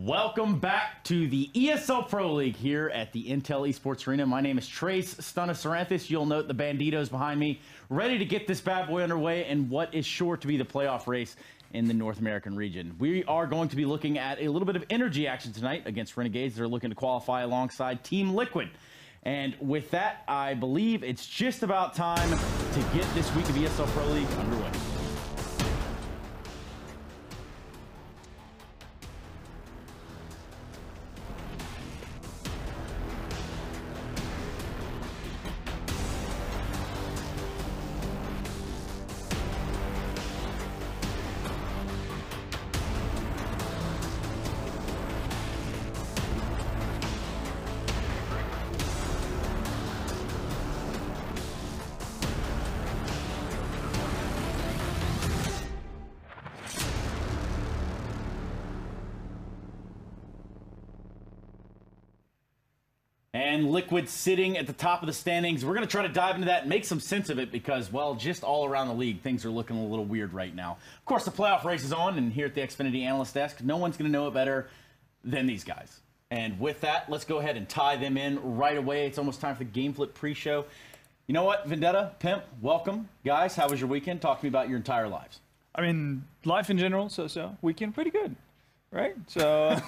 Welcome back to the ESL Pro League here at the Intel Esports Arena. My name is Trace Stunna-Saranthus. You'll note the Banditos behind me, ready to get this bad boy underway in what is sure to be the playoff race in the North American region. We are going to be looking at a little bit of NRG action tonight against Renegades. They're looking to qualify alongside Team Liquid. And with that, I believe it's just about time to get this week of ESL Pro League underway. And Liquid sitting at the top of the standings. We're going to try to dive into that and make some sense of it because, well, just all around the league, things are looking a little weird right now. Of course, the playoff race is on, and here at the Xfinity Analyst Desk, no one's going to know it better than these guys. And with that, let's go ahead and tie them in right away. It's almost time for the Game Flip pre-show. You know what, Vendetta, Pimp, welcome. Guys, how was your weekend? Talk to me about your entire lives. I mean, life in general, so weekend pretty good. Right? So,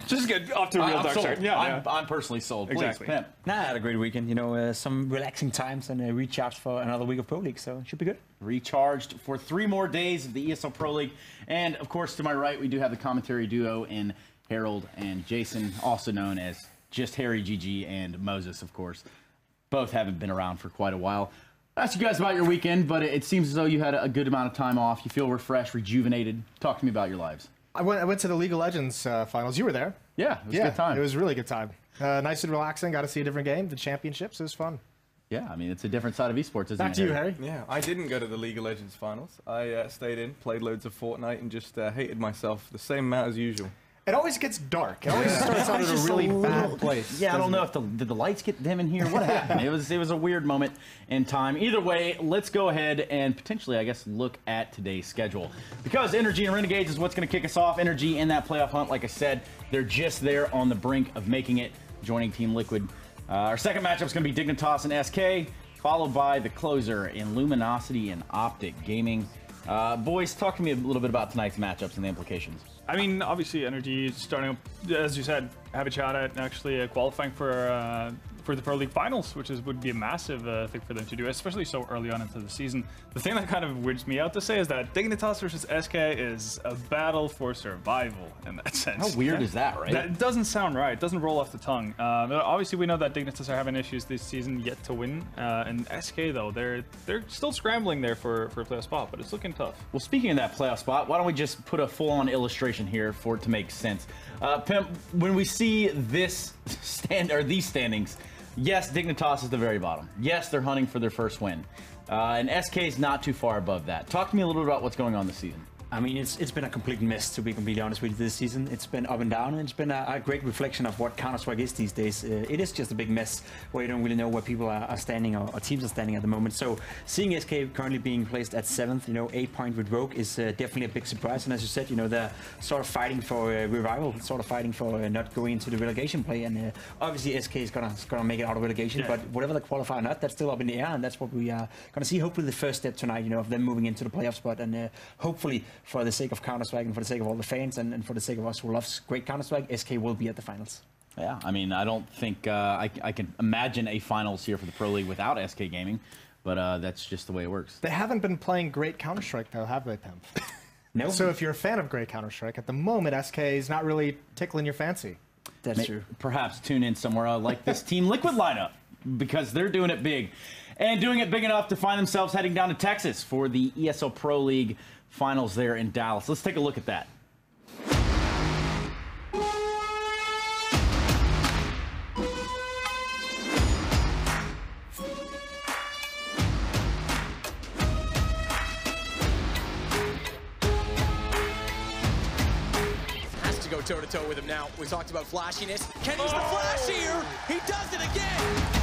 just get off to a real dark start. Yeah, I'm personally sold. Exactly. Please, Pimp. Nah, I had a great weekend. You know, some relaxing times and recharged for another week of Pro League, so it should be good. Recharged for 3 more days of the ESL Pro League. And, of course, to my right, we do have the commentary duo in Harold and Jason, also known as just Harry GG and Moses, of course. Both haven't been around for quite a while. Ask you guys about your weekend, but it seems as though you had a good amount of time off. You feel refreshed, rejuvenated. Talk to me about your lives. I went to the League of Legends finals. You were there. Yeah, it was a good time. It was a really good time. Nice and relaxing. Got to see a different game. The championships. It was fun. Yeah, I mean, it's a different side of esports, isn't it? Back to you, Harry. Yeah, I didn't go to the League of Legends finals. I stayed in, played loads of Fortnite, and just hated myself the same amount as usual. It always gets dark. It always starts out at a really bad place. Yeah, I don't know if did the lights get dim in here. What happened? It was a weird moment in time. Either way, let's go ahead and potentially, I guess, look at today's schedule. Because NRG and Renegades is what's going to kick us off. NRG in that playoff hunt, like I said, they're just there on the brink of making it, joining Team Liquid. Our second matchup is going to be Dignitas and SK, followed by the closer in Luminosity and Optic Gaming. Boys, talk to me a little bit about tonight's matchups and the implications. I mean, obviously, NRG is starting up, as you said, have a shot at actually qualifying for the Pro League Finals, which would be a massive thing for them to do, especially so early on into the season. The thing that kind of weirds me out to say is that Dignitas versus SK is a battle for survival in that sense. How weird is that, right? That doesn't sound right. It doesn't roll off the tongue. Obviously, we know that Dignitas are having issues this season yet to win. And SK, though, they're still scrambling there for a playoff spot, but it's looking tough. Well, speaking of that playoff spot, why don't we just put a full-on illustration here for it to make sense. Pimp, when we see these standings, yes, Dignitas is the very bottom. Yes, they're hunting for their first win. And SK is not too far above that. Talk to me a little bit about what's going on this season. I mean, it's been a complete mess, to be completely honest with you, this season. It's been up and down, and it's been a great reflection of what Counter-Strike is these days. It is just a big mess where you don't really know where people are standing or teams are standing at the moment. So seeing SK currently being placed at 7th, you know, 8 point with Rogue is definitely a big surprise. And as you said, you know, they're sort of fighting for revival, sort of fighting for not going into the relegation play. And obviously SK is gonna make it out of relegation, but whatever they qualify or not, that's still up in the air, and that's what we are gonna see. Hopefully the first step tonight, you know, of them moving into the playoff spot, and hopefully for the sake of Counter-Strike and for the sake of all the fans and for the sake of us who loves great Counter-Strike, SK will be at the finals. Yeah, I mean, I don't think I can imagine a finals here for the Pro League without SK Gaming, but that's just the way it works. They haven't been playing great Counter-Strike, though, have they, Pimp? No. So if you're a fan of great Counter-Strike, at the moment, SK is not really tickling your fancy. That's true. Perhaps tune in somewhere like this Team Liquid lineup, because they're doing it big. And doing it big enough to find themselves heading down to Texas for the ESL Pro League Finals there in Dallas. Let's take a look at that. Has to go toe-to-toe with him now. We talked about flashiness. Can use the flash here. He does it again.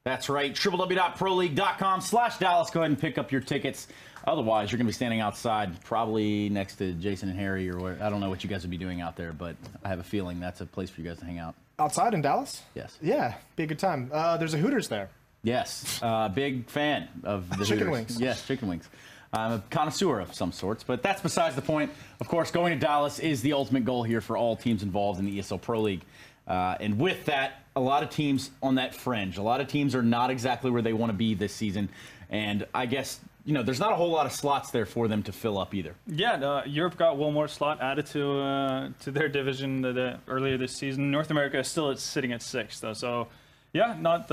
That's right. www.proleague.com/Dallas. Go ahead and pick up your tickets. Otherwise, you're going to be standing outside, probably next to Jason and Harry, or where, I don't know what you guys would be doing out there, but I have a feeling that's a place for you guys to hang out. Outside in Dallas? Yes. Yeah, be a good time. There's a Hooters there. Yes. Big fan of the Chicken Hooters. wings. Yes, chicken wings. I'm a connoisseur of some sorts, but that's besides the point. Of course, going to Dallas is the ultimate goal here for all teams involved in the ESL Pro League. And with that, a lot of teams on that fringe. A lot of teams are not exactly where they want to be this season. And I guess, you know, there's not a whole lot of slots there for them to fill up either. Yeah, Europe got one more slot added to their division earlier this season. North America is still sitting at 6, though. So, yeah, not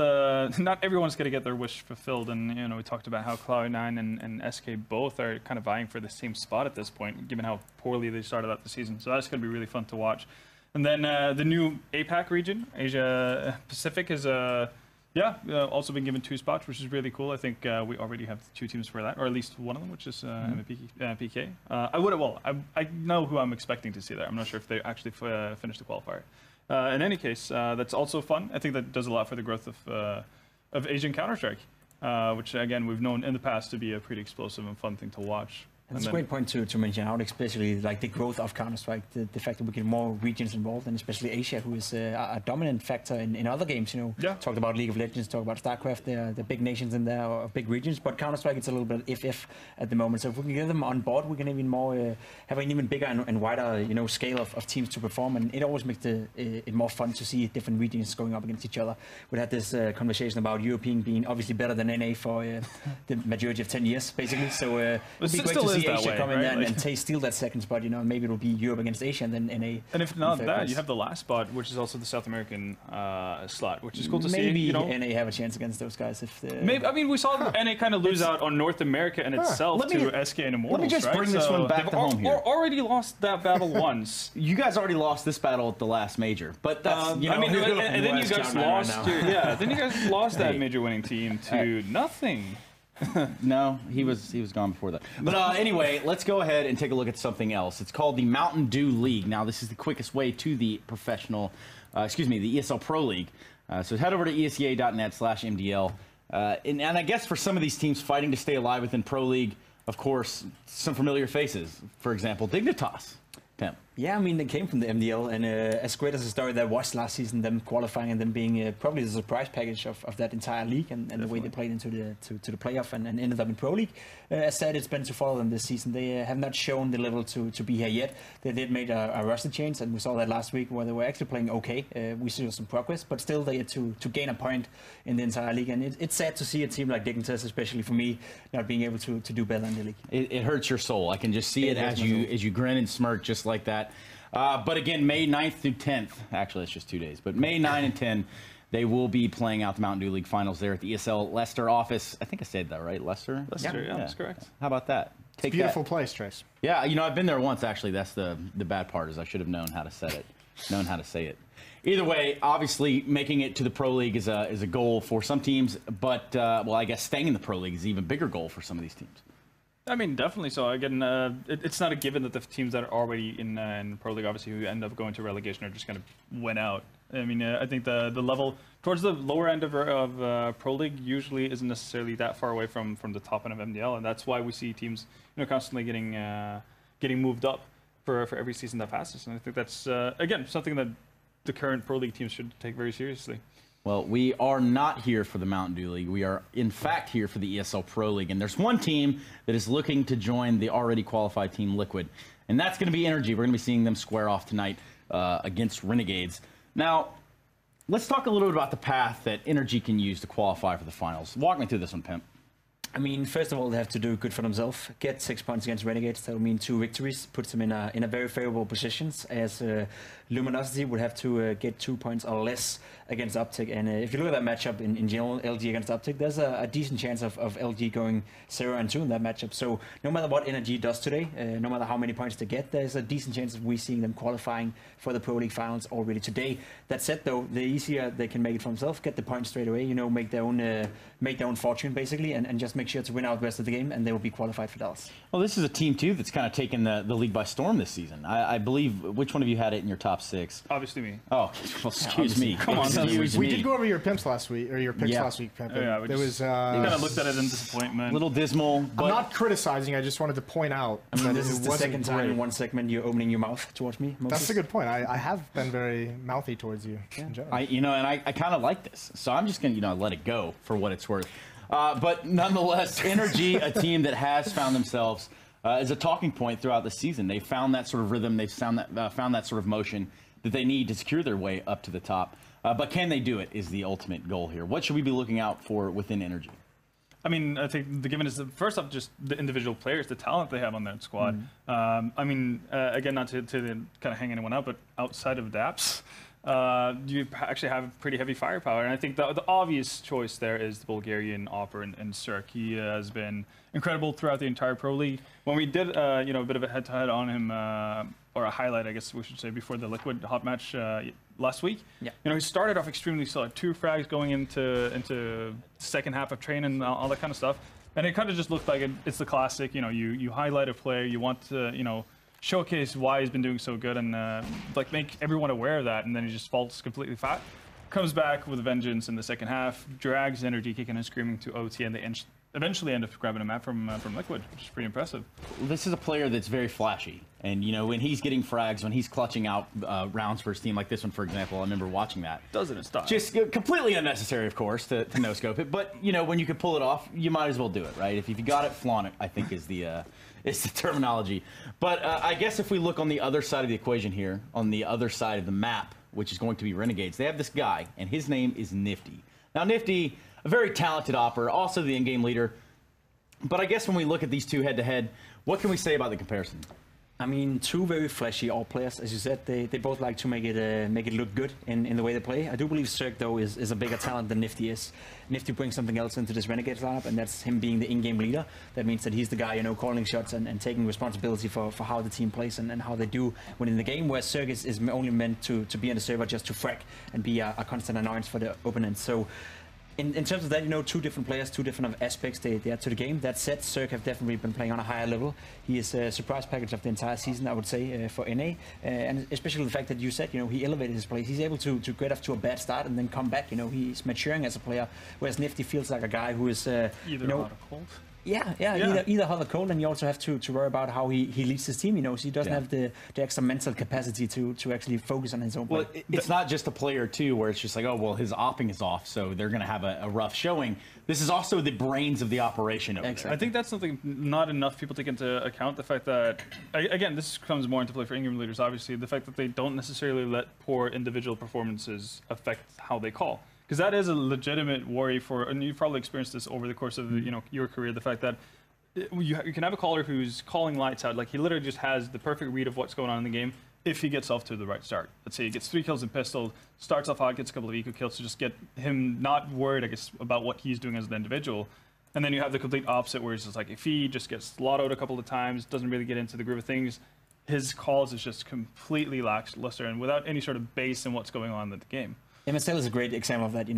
everyone's going to get their wish fulfilled. And, you know, we talked about how Cloud9 and SK both are kind of vying for the same spot at this point, given how poorly they started out the season. So that's going to be really fun to watch. And then the new APAC region, Asia Pacific, is also been given 2 spots, which is really cool. I think we already have 2 teams for that, or at least one of them, which is PK. I know who I'm expecting to see there. I'm not sure if they actually finished the qualifier. In any case, that's also fun. I think that does a lot for the growth of Asian Counter-Strike, which, again, we've known in the past to be a pretty explosive and fun thing to watch. That's a great point to mention out, especially like the growth of Counter-Strike, the fact that we get more regions involved, and especially Asia, who is a dominant factor in other games. You know, talked about League of Legends, talked about StarCraft, the big nations in there, or big regions, but Counter-Strike, it's a little bit if at the moment. So if we can get them on board, we can even more have an even bigger and wider, you know, scale of teams to perform, and it always makes it more fun to see different regions going up against each other. We had this conversation about European being obviously better than NA for the majority of 10 years, basically. So it'd be great to see Asia come in there and steal that second spot. You know, maybe it'll be Europe against Asia and then NA. And if not that, you have the last spot, which is also the South American slot, which is cool to see. Maybe you know, NA have a chance against those guys if. Maybe, I mean, we saw NA kind of lose out on North America in itself to SK and Immortals. Let me just bring this one back to home here. Already lost that battle once. You guys already lost this battle at the last major, but that's you know, I mean, and then you guys lost. Then you guys lost that major winning team to nothing. No, he was gone before that. But anyway, let's go ahead and take a look at something else. It's called the Mountain Dew League. Now, this is the quickest way to the the ESL Pro League. So head over to esea.net/MDL. And I guess for some of these teams fighting to stay alive within Pro League, of course, some familiar faces. For example, Dignitas. Pimp. Yeah, I mean, they came from the MDL, and as great as the story that was last season, them qualifying and them being probably the surprise package of that entire league and the way they played into the playoff and ended up in Pro League. As said, it's been to follow them this season. They have not shown the level to be here yet. They did make a roster change, and we saw that last week where they were actually playing okay. We saw some progress, but still they had to gain a point in the entire league. And it's sad to see a team like Dignitas, especially for me, not being able to do better in the league. It hurts your soul. I can just see it as you grin and smirk just like that. But again, May 9th through 10th, actually it's just 2 days, but May 9 and 10, they will be playing out the Mountain Dew League Finals there at the ESL Leicester office. I think I said that right, Leicester? Leicester, yeah, that's correct. How about that? It's a beautiful place, Trace. Yeah, you know, I've been there once, actually. That's the bad part, is I should have known how to say it. Either way, obviously, making it to the Pro League is a goal for some teams, but, well, I guess staying in the Pro League is an even bigger goal for some of these teams. I mean, definitely so. Again, it's not a given that the teams that are already in Pro League, obviously, who end up going to relegation are just going to win out. I mean, I think the level towards the lower end of Pro League usually isn't necessarily that far away from the top end of MDL, and that's why we see teams, you know, constantly getting moved up for every season that passes. And I think that's again something that the current Pro League teams should take very seriously. Well, we are not here for the Mountain Dew League. We are, in fact, here for the ESL Pro League. And there's one team that is looking to join the already qualified team, Liquid. And that's going to be NRG. We're going to be seeing them square off tonight against Renegades. Now, let's talk a little bit about the path that NRG can use to qualify for the finals. Walk me through this one, Pimp. I mean, first of all, they have to do good for themselves. Get 6 points against Renegades. That will mean 2 victories. Puts them in a very favorable positions. As Luminosity would have to get 2 points or less against Optic. And if you look at that matchup in general, LG against Optic, there's a decent chance of LG going 0-2 in that matchup. So no matter what NRG does today, no matter how many points they get, there's a decent chance of we seeing them qualifying for the Pro League finals already today. That said, though, the easier they can make it for themselves, get the points straight away. You know, make their own fortune basically, and just make sure to win out the rest of the game, and they will be qualified for Dallas. Well, this is a team, too, that's kind of taken the league by storm this season. I believe, which one of you had it in your top 6? Obviously me. Oh, well, excuse me. Come on, Excuse We me. did go over your pimps last week, or your picks Yeah. last week, Pimp. Yeah, we There was. kind of looked at it in disappointment. A little dismal, I'm but not criticizing. I just wanted to point out that This it is the wasn't second time great. in one segment you're opening your mouth towards me, Moses. That's a good point. I have been very mouthy towards you in general. I kind of like this, so I'm just gonna let it go for what it's worth. But nonetheless, NRG, a team that has found themselves as a talking point throughout the season. They found that sort of rhythm. They've found that sort of motion that they need to secure their way up to the top. But can they do it? Is the ultimate goal here. What should we be looking out for within NRG? I mean, I think the given is first off just the individual players, the talent they have on that squad. I mean, again, not to kind of hang anyone out, but outside of DAPS, you actually have pretty heavy firepower. And I think the obvious choice there is the Bulgarian Opera and Cirque. He has been incredible throughout the entire Pro League. When we did, a bit of a head-to-head on him, or a highlight, I guess we should say, before the Liquid hot match last week. Yeah. He started off extremely solid, 2 frags going into second half of train and all that kind of stuff. And it kind of just looked like it's the classic, you highlight a player, you want to, showcase why he's been doing so good and make everyone aware of that, and then he just falls completely flat. Comes back with a vengeance in the second half, drags NRG kicking and screaming to OT, and they eventually end up grabbing a map from Liquid, which is pretty impressive. This is a player that's very flashy, and when he's getting frags, when he's clutching out rounds for his team, like this one, for example, I remember watching that. Does it in style. Just completely unnecessary, of course, to no scope it. But when you can pull it off, you might as well do it, right? If you got it, flaunt it, I think is the terminology. But I guess if we look on the other side of the equation here, on the other side of the map, which is going to be Renegades, they have this guy, and his name is Nifty. Now, Nifty, a very talented operator, also the in-game leader. But I guess when we look at these two head-to-head, what can we say about the comparison? I mean, 2 very flashy all players, as you said. They both like to make it look good in the way they play. I do believe Cirque, though, is a bigger talent than Nifty is. Nifty brings something else into this Renegades lineup, and that's him being the in-game leader. That means that he's the guy, calling shots and taking responsibility for how the team plays and how they do when in the game, where Cirque is only meant to be on the server just to frag and be a constant annoyance for the opponents. So in terms of that, 2 different players, 2 different aspects they add to the game. That said, Cirque have definitely been playing on a higher level. He is a surprise package of the entire season, I would say, for NA. And especially the fact that you said, he elevated his play. He's able to get off to a bad start and then come back. He's maturing as a player, whereas Nifty feels like a guy who is, Either hot or cold. Yeah. Either hot or cold, and you also have to worry about how he leads his team. So he doesn't have the extra mental capacity to actually focus on his own play. Well, it's not just a player, too, where it's just like, oh, well, his opping is off, so they're going to have a rough showing. This is also the brains of the operation over there. I think that's something not enough people take into account. The fact that, again, this comes more into play for in-game leaders, obviously, the fact that they don't necessarily let poor individual performances affect how they call. Because that is a legitimate worry and you've probably experienced this over the course of your career, the fact that you can have a caller who's calling lights out, like he literally just has the perfect read of what's going on in the game if he gets off to the right start. Let's say he gets 3 kills in pistol, starts off hot, gets a couple of eco kills to just get him not worried, I guess, about what he's doing as an individual. And then you have the complete opposite, where it's just like if he just gets lottoed a couple of times, doesn't really get into the groove of things, his calls is just completely lackluster and without any sort of base in what's going on in the game. MSL is a great example of that.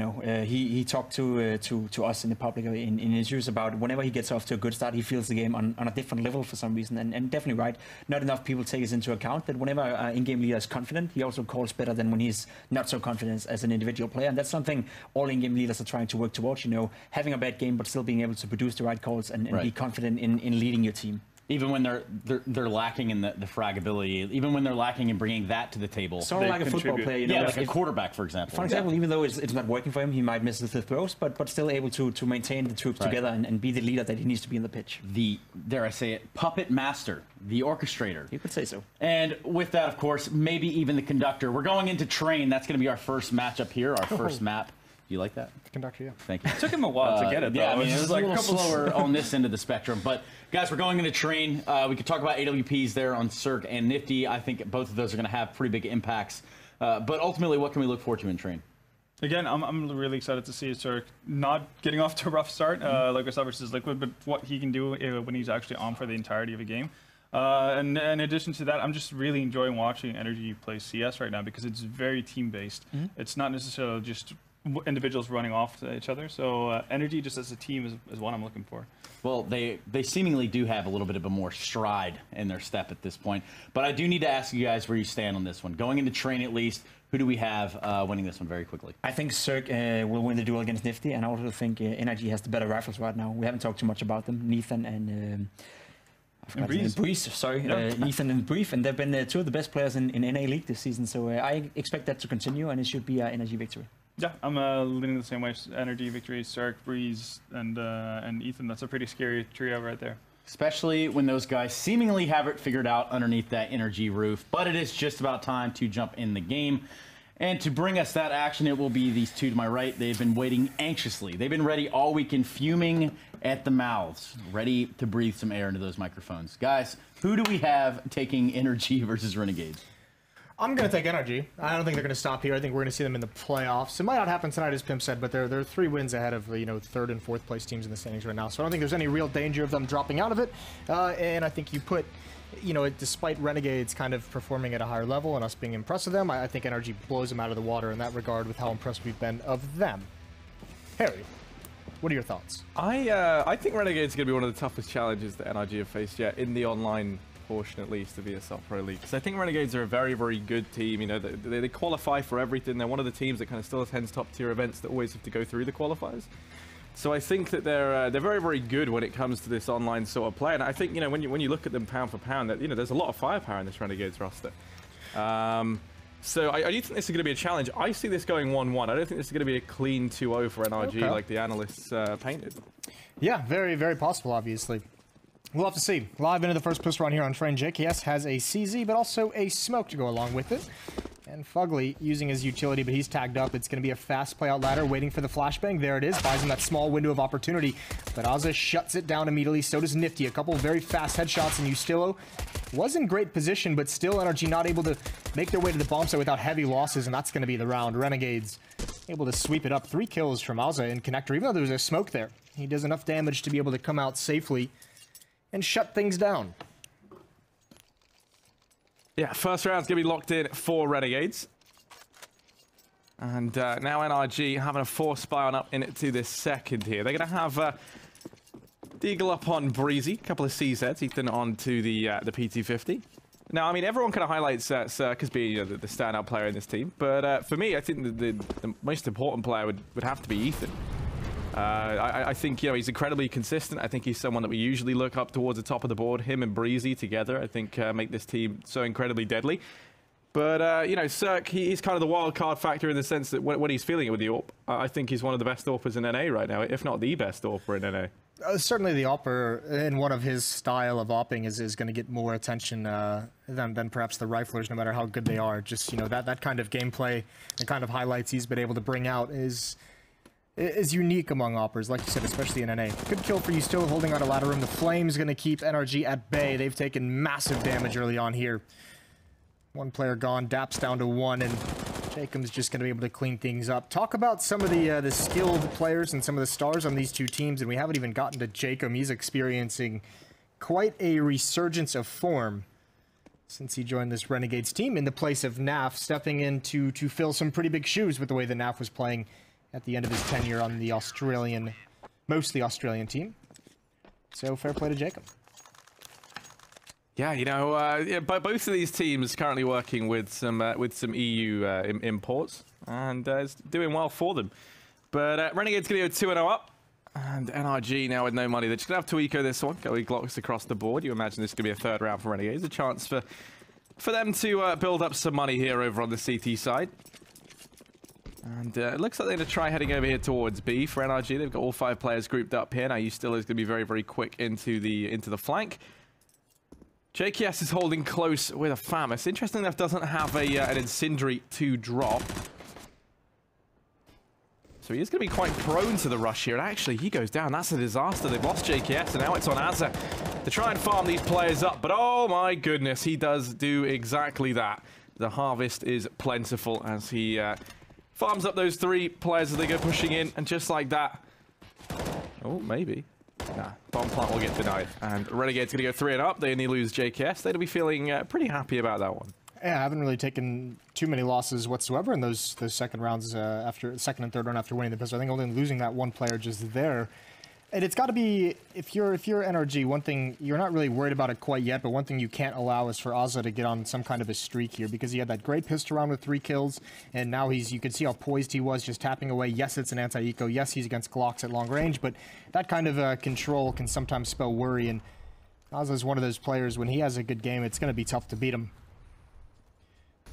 He talked to us in the public in interviews about whenever he gets off to a good start, he feels the game on a different level for some reason. And definitely right. Not enough people take this into account that whenever an in-game leader is confident, he also calls better than when he's not so confident as an individual player. And that's something all in-game leaders are trying to work towards. Having a bad game but still being able to produce the right calls and be confident in leading your team. Even when they're lacking in the frag ability, even when they're lacking in bringing that to the table. Sort of like a football player, like a quarterback, for example. For example, even though it's not working for him, he might miss the throws, but still able to maintain the troops together and be the leader that he needs to be in the pitch. The, dare I say it, puppet master, the orchestrator. You could say so. And with that, of course, maybe even the conductor. We're going into train. That's going to be our first matchup here, our first map. You like that? Conductor, yeah. Thank you. It took him a while to get it, though. Yeah, I mean, it was like a little slower on this end of the spectrum. But, guys, we're going into train. We could talk about AWPs there on Cirque and Nifty. I think both of those are going to have pretty big impacts. But ultimately, what can we look forward to in train? Again, I'm really excited to see Cirque not getting off to a rough start, like we saw versus Liquid, but what he can do when he's actually on for the entirety of a game. And in addition to that, I'm just really enjoying watching NRG play CS right now because it's very team-based. It's not necessarily just individuals running off to each other. So NRG just as a team is what I'm looking for. Well, they seemingly do have a little bit of a more stride in their step at this point. But I do need to ask you guys where you stand on this one. Going into train at least, who do we have winning this one very quickly? I think Cirque will win the duel against Nifty, and I also think NRG has the better rifles right now. We haven't talked too much about them. Nathan and Breeze, sorry. Ethan and Brief, and they've been two of the best players in NA League this season, so I expect that to continue, and it should be NRG victory. Yeah, I'm leaning the same way. NRG victory, Cirque, Breeze, and Ethan. That's a pretty scary trio right there. Especially when those guys seemingly have it figured out underneath that NRG roof. But it is just about time to jump in the game. And to bring us that action, it will be these two to my right. They've been waiting anxiously. They've been ready all weekend, fuming at the mouths, ready to breathe some air into those microphones. Guys, who do we have taking NRG versus Renegades? I'm going to take NRG. I don't think they're going to stop here. I think we're going to see them in the playoffs. It might not happen tonight, as Pimp said, but they're 3 wins ahead of third and fourth place teams in the standings right now. So I don't think there's any real danger of them dropping out of it. And I think you put, despite Renegades kind of performing at a higher level and us being impressed with them, I think NRG blows them out of the water in that regard with how impressed we've been of them. Harry, what are your thoughts? I think Renegades are going to be one of the toughest challenges that NRG have faced yet in the online portion, at least, of ESL Pro League. Because I think Renegades are a very, very good team. They qualify for everything. They're one of the teams that kind of still attends top-tier events that always have to go through the qualifiers. So I think that they're very, very good when it comes to this online sort of play. And I think when you look at them pound for pound, that there's a lot of firepower in this Renegades roster. So I do think this is going to be a challenge. I see this going 1-1. I don't think this is going to be a clean 2-0 for NRG like the analysts painted. Yeah, very, very possible, obviously. We'll have to see. Live into the first push run here on Train. JKS has a CZ, but also a smoke to go along with it. And Fugly using his utility, but he's tagged up. It's going to be a fast play out ladder, waiting for the flashbang. There it is, buys him that small window of opportunity. But Azza shuts it down immediately. So does Nifty. A couple of very fast headshots, and Ustillo was in great position, but still NRG not able to make their way to the bomb site without heavy losses, and that's going to be the round. Renegades able to sweep it up. 3 kills from Azza in connector, even though there was a smoke there. He does enough damage to be able to come out safely and shut things down. Yeah, first round's going to be locked in for Renegades. And now NRG having a force spy on up into this second here. They're going to have Deagle up on Breezy, a couple of CZs, Ethan onto the PT50. Now, I mean, everyone kind of highlights Cirque as being the standout player in this team. But for me, I think the most important player would have to be Ethan. I think, he's incredibly consistent. I think he's someone that we usually look up towards the top of the board. Him and Breezy together, I think, make this team so incredibly deadly. But, Cirque, he's kind of the wild card factor in the sense that when he's feeling it with the AWP, I think he's one of the best AWPers in NA right now, if not the best AWPer in NA. Certainly the AWPer, in one of his style of AWPing, is going to get more attention than perhaps the riflers, no matter how good they are. Just, that kind of gameplay and kind of highlights he's been able to bring out is unique among AWPers, like you said, especially in NA. Good kill for you, still holding on a ladder room. The Flame's going to keep NRG at bay. They've taken massive damage early on here. 1 player gone, Daps down to 1, and Jacob's just going to be able to clean things up. Talk about some of the skilled players and some of the stars on these two teams, and we haven't even gotten to Jacob. He's experiencing quite a resurgence of form since he joined this Renegades team in the place of Naf, stepping in to fill some pretty big shoes with the way that Naf was playing at the end of his tenure on the mostly Australian team. So fair play to Jacob. Yeah, both of these teams currently working with some EU imports, and it's doing well for them. But Renegade's going to go 2-0 up, and NRG now with no money. They're just going to have to eco this one, go Glocks across the board. You imagine this is going to be a third round for Renegades, a chance for them to build up some money here over on the CT side. And it looks like they're going to try heading over here towards B for NRG. They've got all 5 players grouped up here. Now Ustillo is going to be very, very quick into the flank. JKS is holding close with a FAMAS. Interesting enough, doesn't have an Incendiary to drop. So he is going to be quite prone to the rush here. And actually, he goes down. That's a disaster. They've lost JKS, and now it's on Azza to try and farm these players up. But oh my goodness, he does do exactly that. The harvest is plentiful as he farms up those 3 players as they go pushing in. And just like that... Oh, maybe. Nah, bomb plant will get denied. And Renegade's going to go 3-0 up. They only lose JKS. They'll be feeling pretty happy about that one. Yeah, I haven't really taken too many losses whatsoever in those second rounds after second and third round after winning the pistol. I think only losing that one player just there. And it's got to be, if you're NRG, one thing, you're not really worried about it quite yet, but one thing you can't allow is for Ozza to get on some kind of a streak here, because he had that great pistol round with 3 kills, and now you can see how poised he was just tapping away. Yes, it's an anti-eco. Yes, he's against Glocks at long range, but that kind of control can sometimes spell worry, and Ozza is one of those players, when he has a good game, it's going to be tough to beat him.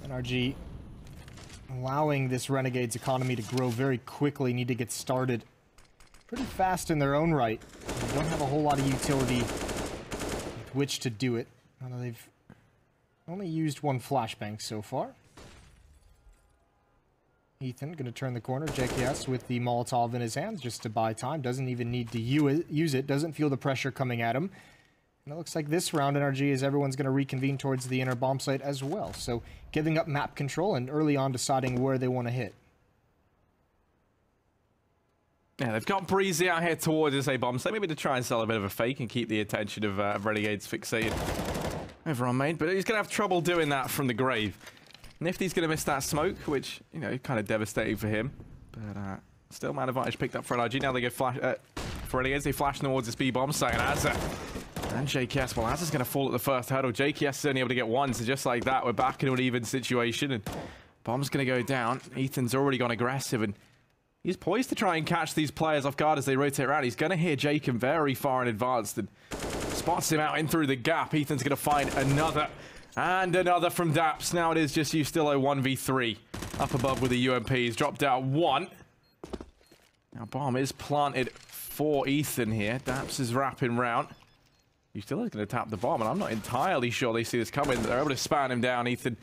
NRG allowing this Renegades economy to grow very quickly, need to get started pretty fast in their own right. They don't have a whole lot of utility with which to do it. Although they've only used 1 flashbang so far. Ethan going to turn the corner. JKS with the Molotov in his hands just to buy time. Doesn't even need to use it. Doesn't feel the pressure coming at him. And it looks like this round NRG is everyone's going to reconvene towards the inner bomb site as well. So giving up map control and early on deciding where they want to hit. Yeah, they've got Breezy out here towards this A bomb, so maybe to try and sell a bit of a fake and keep the attention of Renegades fixated over on main. But he's going to have trouble doing that from the grave. Nifty's going to miss that smoke, which, you know, kind of devastating for him. But still, man advantage picked up for NRG. Now they go flash for Renegades. They flash towards this B bomb site, and Azza and JKS. Well, Azza's going to fall at the first hurdle. JKS is only able to get 1, so just like that, we're back into an even situation, and bomb's going to go down. Ethan's already gone aggressive, and he's poised to try and catch these players off guard as they rotate around. He's going to hear Jacob very far in advance and spots him out in through the gap. Ethan's going to find another and another from Daps. Now it is just Ustilo 1v3 up above with the UMP. He's dropped out 1. Now bomb is planted for Ethan here. Daps is wrapping round. Ustilo's going to tap the bomb, and I'm not entirely sure they see this coming. They're able to span him down. Ethan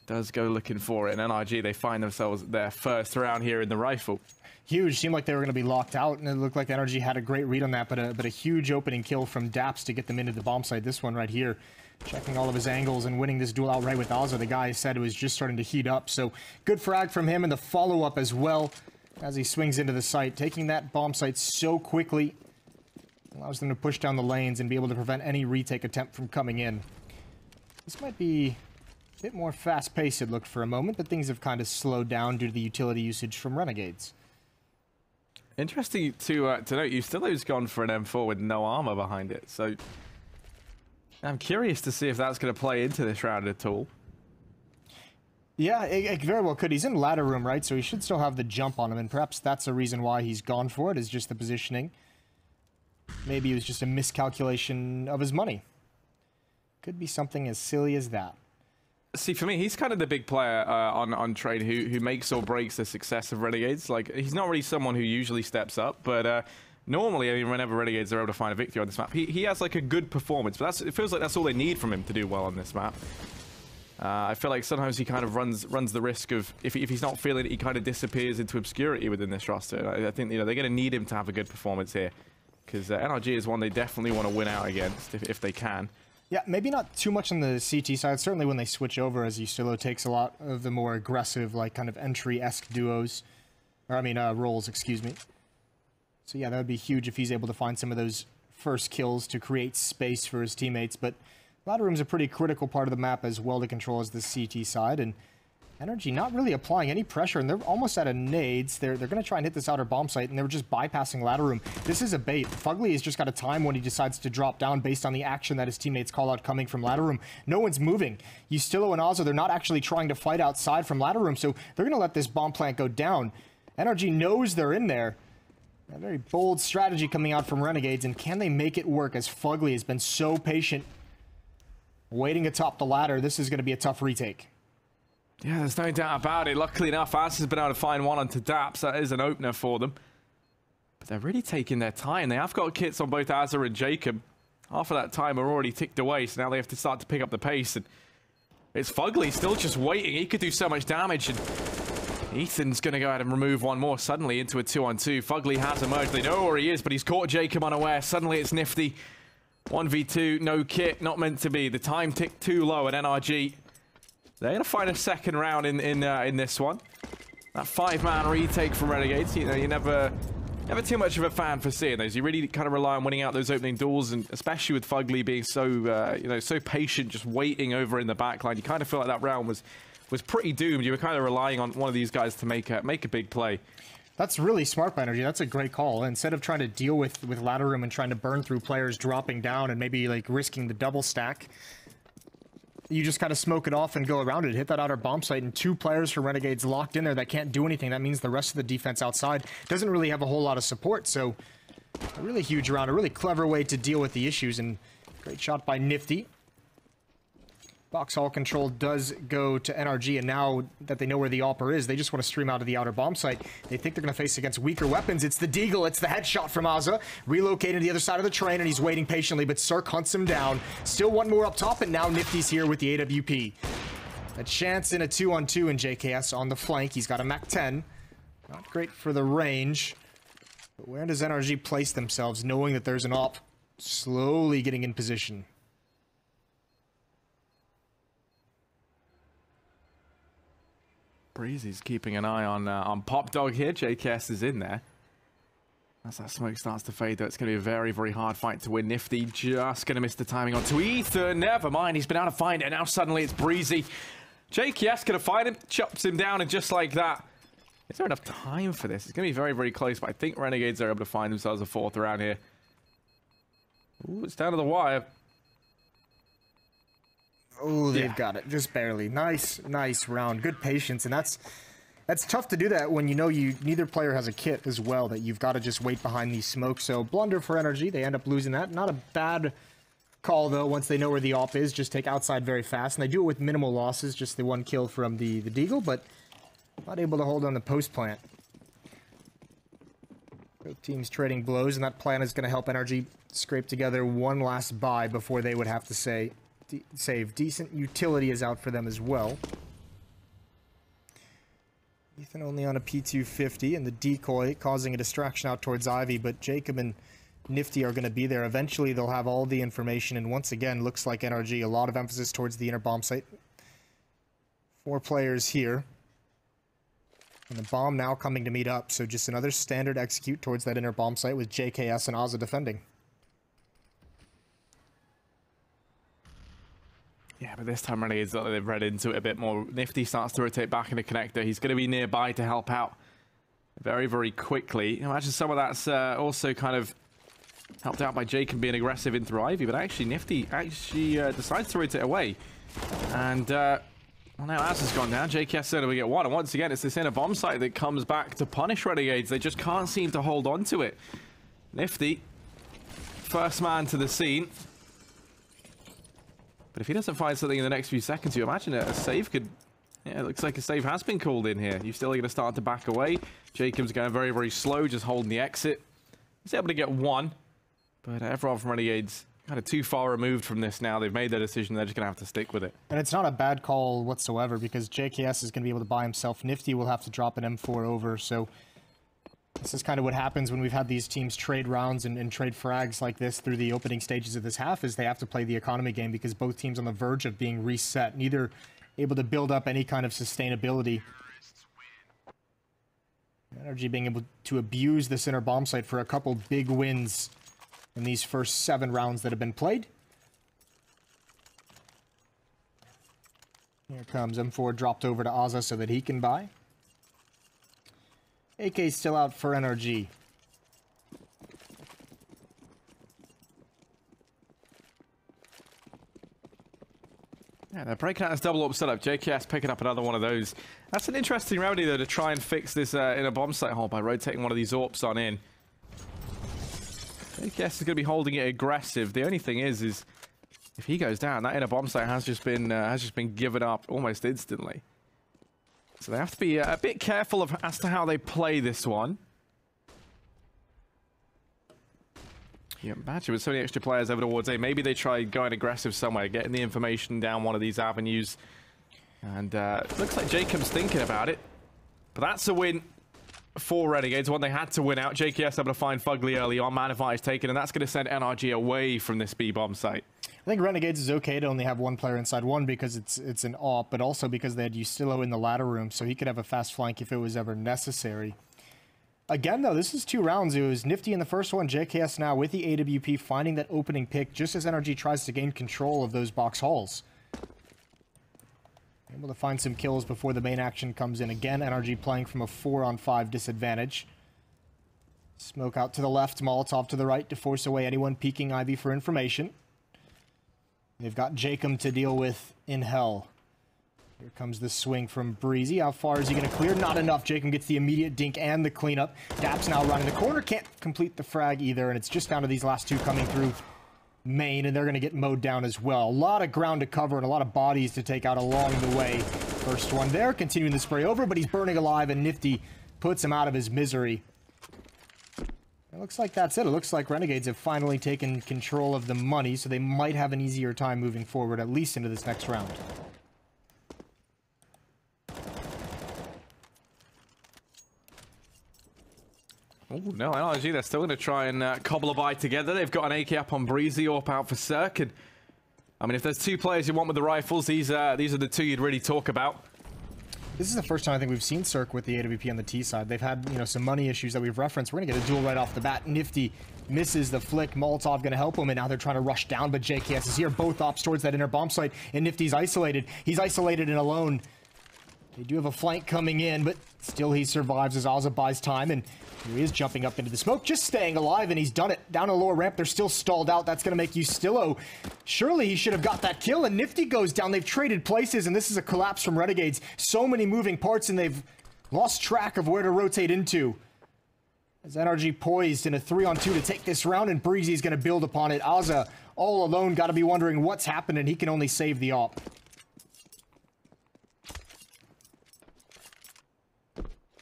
does go looking for it, and NRG, they find themselves their first round here in the rifle. Huge. Seemed like they were going to be locked out, and it looked like NRG had a great read on that, but a huge opening kill from Daps to get them into the bomb site. This one right here, checking all of his angles and winning this duel outright with Ozza. The guy said it was just starting to heat up, so good frag from him, and the follow-up as well as he swings into the site. Taking that bomb site so quickly allows them to push down the lanes and be able to prevent any retake attempt from coming in. This might be a bit more fast-paced, it looked for a moment, but things have kind of slowed down due to the utility usage from Renegades. Interesting to note, Ustilo's gone for an M4 with no armor behind it, so I'm curious to see if that's going to play into this round at all. Yeah, it very well could. He's in ladder room, right? So he should still have the jump on him, and perhaps that's a reason why he's gone for it, is just the positioning. Maybe it was just a miscalculation of his money. Could be something as silly as that. See, for me, he's kind of the big player on trade who makes or breaks the success of Renegades. Like, he's not really someone who usually steps up, but normally, I mean, whenever Renegades are able to find a victory on this map, he has like a good performance. But it feels like that's all they need from him to do well on this map. I feel like sometimes he kind of runs the risk of, if he's not feeling it, he kind of disappears into obscurity within this roster. I think, you know, they're going to need him to have a good performance here, because NRG is one they definitely want to win out against if they can. Yeah, maybe not too much on the CT side. Certainly when they switch over, as Ustilo takes a lot of the more aggressive, like kind of entry-esque duos. Or, I mean, roles, excuse me. So yeah, that would be huge if he's able to find some of those first kills to create space for his teammates. But ladder room's a pretty critical part of the map as well to control as the CT side. And NRG not really applying any pressure, and they're almost out of nades. They're going to try and hit this outer bomb site, and they were just bypassing ladder room. This is a bait. Fugly has just got a time when he decides to drop down based on the action that his teammates call out coming from ladder room. No one's moving. Ustilo and Ozza, they're not actually trying to fight outside from ladder room, so they're going to let this bomb plant go down. NRG knows they're in there. A very bold strategy coming out from Renegades, and can they make it work, as Fugly has been so patient waiting atop the ladder. This is going to be a tough retake. Yeah, there's no doubt about it. Luckily enough, Az has been able to find one onto Daps. That is an opener for them. But they're really taking their time. They have got kits on both Azza and Jacob. Half of that time are already ticked away, so now they have to start to pick up the pace. And it's Fugly still just waiting. He could do so much damage. And Ethan's going to go ahead and remove one more suddenly into a 2-on-2. Fugly has emerged. They know where he is, but he's caught Jacob unaware. Suddenly it's Nifty. 1v2, no kit, not meant to be. The time ticked too low at NRG. They're going to find a second round in this one. That 5-man retake from Renegades. You know, you never never too much of a fan for seeing those. You really kind of rely on winning out those opening duels, and especially with Fugly being so, you know, so patient, just waiting over in the backline. You kind of feel like that round was pretty doomed. You were kind of relying on one of these guys to make a big play. That's really smart by NRG. That's a great call. Instead of trying to deal with ladder room and trying to burn through players dropping down and maybe like risking the double stack, you just kind of smoke it off and go around it. Hit that outer bomb site, and 2 players from Renegades locked in there that can't do anything. That means the rest of the defense outside doesn't really have a whole lot of support. So a really huge round, a really clever way to deal with the issues, and great shot by Nifty. Box hall control does go to NRG, and now that they know where the AWPer is, they just want to stream out of the outer bomb site. They think they're going to face against weaker weapons. It's the Deagle, it's the headshot from Azza. Relocated to the other side of the train, and he's waiting patiently, but Cirque hunts him down. Still one more up top, and now Nifty's here with the AWP. A chance in a 2-on-2 in JKS on the flank. He's got a MAC-10. Not great for the range. But where does NRG place themselves, knowing that there's an AWP slowly getting in position? Breezy's keeping an eye on Pop Dog here. JKS is in there. As that smoke starts to fade, though, it's going to be a very, very hard fight to win. Nifty just going to miss the timing onto Ether. Never mind, he's been able to find it, and now suddenly it's Breezy. JKS going to find him, chops him down, and just like that. Is there enough time for this? It's going to be very, very close, but I think Renegades are able to find themselves a 4th around here. Ooh, it's down to the wire. Oh, they've got it. Just barely. Nice round. Good patience. And that's tough to do that when you know neither player has a kit as well, that you've got to just wait behind these smokes. So blunder for NRG. They end up losing that. Not a bad call, though, once they know where the AWP is. Just take outside very fast. And they do it with minimal losses. Just the 1 kill from the Deagle, but not able to hold on the post plant. Both teams trading blows, and that plan is going to help NRG scrape together one last buy before they would have to save. Decent utility is out for them as well. Ethan only on a P250, and the decoy causing a distraction out towards Ivy, but Jacob and Nifty are going to be there. Eventually they'll have all the information, and once again, looks like NRG, a lot of emphasis towards the inner bomb site. 4 players here. And the bomb now coming to meet up, so just another standard execute towards that inner bomb site with JKS and Azza defending. Yeah, but this time Renegades, they've read into it a bit more. Nifty starts to rotate back in the connector. He's going to be nearby to help out very, very quickly. Imagine some of that's also kind of helped out by Jacob being aggressive in through Ivy, but actually Nifty decides to rotate away. And well, now Az has gone down. JKS said we get 1, and once again it's this inner bomb site that comes back to punish Renegades. They just can't seem to hold on to it. Nifty, first man to the scene. But if he doesn't find something in the next few seconds, you imagine a save could... Yeah, it looks like a save has been called in here. You're still going to start to back away. Jacob's going very, very slow, just holding the exit. He's able to get 1. But everyone from Renegades kind of too far removed from this now. They've made their decision. They're just going to have to stick with it. And it's not a bad call whatsoever, because JKS is going to be able to buy himself. Nifty will have to drop an M4 over, so... This is kind of what happens when we've had these teams trade rounds and trade frags like this through the opening stages of this half, is they have to play the economy game because both teams on the verge of being reset, neither able to build up any kind of sustainability. NRG being able to abuse this inner bomb site for a couple big wins in these first 7 rounds that have been played. Here comes M4 dropped over to Azza so that he can buy. AK still out for NRG. Yeah, they're breaking out this double up setup. JKS picking up another one of those. That's an interesting remedy, though, to try and fix this in a bomb site hole by rotating one of these AWPs on in. JKS is going to be holding it aggressive. The only thing is if he goes down, that inner bomb site has just been given up almost instantly. So they have to be a bit careful as to how they play this one. Yeah, imagine with so many extra players over towards A, maybe they try going aggressive somewhere, getting the information down one of these avenues. And looks like Jacob's thinking about it. But that's a win for Renegades, one they had to win out. JKS able to find Fugly early on, man advantage taken, and that's going to send NRG away from this B-bomb site. I think Renegades is okay to only have 1 player inside, one because it's an AWP, but also because they had Ustillo in the ladder room, so he could have a fast flank if it was ever necessary. Again, though, this is 2 rounds. It was Nifty in the first one, JKS now with the AWP finding that opening pick just as NRG tries to gain control of those box halls. Able to find some kills before the main action comes in again. NRG playing from a 4-on-5 disadvantage. Smoke out to the left, Molotov to the right to force away anyone peeking Ivy for information. They've got Jacob to deal with in hell. Here comes the swing from Breezy. How far is he going to clear? Not enough. Jacob gets the immediate dink and the cleanup. Dap's now running the corner. Can't complete the frag either, and it's just down to these last 2 coming through main, and they're going to get mowed down as well. A lot of ground to cover and a lot of bodies to take out along the way. First one there, continuing the spray over, but he's burning alive, and Nifty puts him out of his misery. It looks like that's it. It looks like Renegades have finally taken control of the money, so they might have an easier time moving forward, at least into this next round. Oh, no, NRG, they're still going to try and cobble a buy together. They've got an AK up on Breezy, AWP out for Cirque. And, I mean, if there's 2 players you want with the rifles, these are the 2 you'd really talk about. This is the first time I think we've seen Cirque with the AWP on the T side. They've had, you know, some money issues that we've referenced. We're going to get a duel right off the bat. Nifty misses the flick. Molotov going to help him, and now they're trying to rush down, but JKS is here. Both ops towards that inner bomb site, and Nifty's isolated. He's isolated and alone. They do have a flank coming in, but still he survives as Ozza buys time, and here he is jumping up into the smoke, just staying alive, and he's done it. Down a lower ramp, they're still stalled out. That's going to make Ustillo. Surely he should have got that kill, and Nifty goes down. They've traded places, and this is a collapse from Renegades. So many moving parts, and they've lost track of where to rotate into. As NRG poised in a 3-on-2 to take this round, and Breezy's going to build upon it. Ozza, all alone, got to be wondering what's happened, and he can only save the op.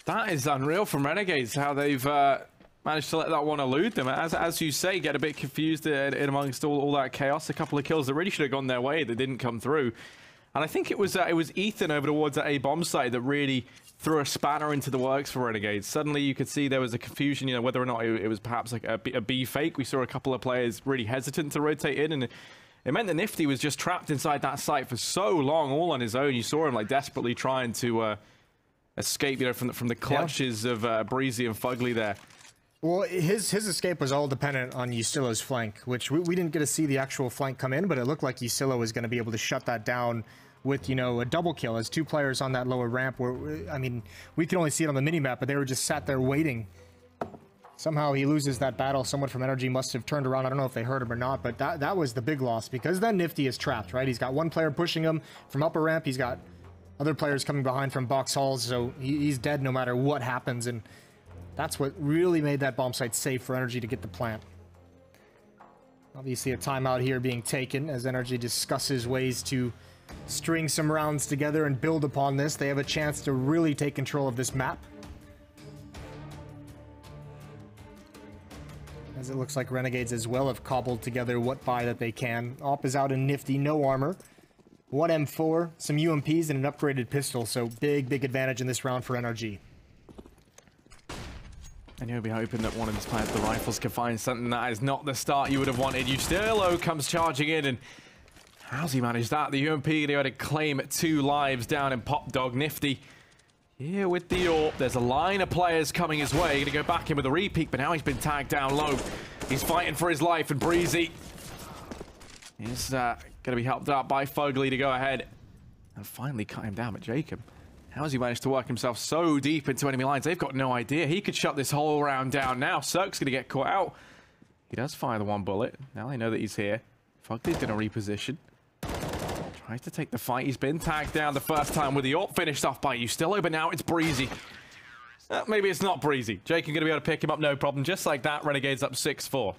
That is unreal from Renegades, how they've managed to let that one elude them. As you say, get a bit confused in amongst all that chaos. A couple of kills that really should have gone their way that didn't come through. And I think it was Ethan over towards that A bomb site that really threw a spanner into the works for Renegades. Suddenly you could see there was a confusion, you know, whether or not it was perhaps like a B fake. We saw a couple of players really hesitant to rotate in, and it meant that Nifty was just trapped inside that site for so long, all on his own. You saw him like desperately trying to escape, you know, from the clutches of Breezy and Fugly there. Well, his escape was all dependent on Ustillo's flank, which we didn't get to see the actual flank come in, but it looked like Ustillo was going to be able to shut that down with, you know, a double kill as 2 players on that lower ramp were, I mean, we could only see it on the minimap, but they were just sat there waiting. Somehow he loses that battle. Someone from NRG must have turned around. I don't know if they heard him or not, but that was the big loss, because then Nifty is trapped, right? He's got 1 player pushing him from upper ramp. He's got other players coming behind from box halls, so he's dead no matter what happens, and that's what really made that bomb site safe for NRG to get the plant. Obviously a timeout here being taken as NRG discusses ways to string some rounds together and build upon this. They have a chance to really take control of this map, as it looks like Renegades as well have cobbled together what buy that they can. Op is out in Nifty, no armor. 1 M4, some UMPs, and an upgraded pistol, so big advantage in this round for NRG. And you'll be hoping that one of these players, the rifles, can find something that is not the start you would have wanted. Ustillo comes charging in, and how's he managed that? The UMP, they had to claim 2 lives down in Pop Dog. Nifty here with the AWP. There's a line of players coming his way. Going to go back in with a repeat, but now he's been tagged down low. He's fighting for his life, and Breezy is going to be helped out by Fugly to go ahead and finally cut him down. But Jacob, how has he managed to work himself so deep into enemy lines? They've got no idea. He could shut this whole round down now. Cirque's going to get caught out. He does fire the 1 bullet. Now they know that he's here. Fugly's going to reposition. Tries to take the fight. He's been tagged down the first time with the AWP finished off by Ustillo, but now it's Breezy. Maybe it's not Breezy. Jacob going to be able to pick him up, no problem. Just like that, Renegades up 6-4.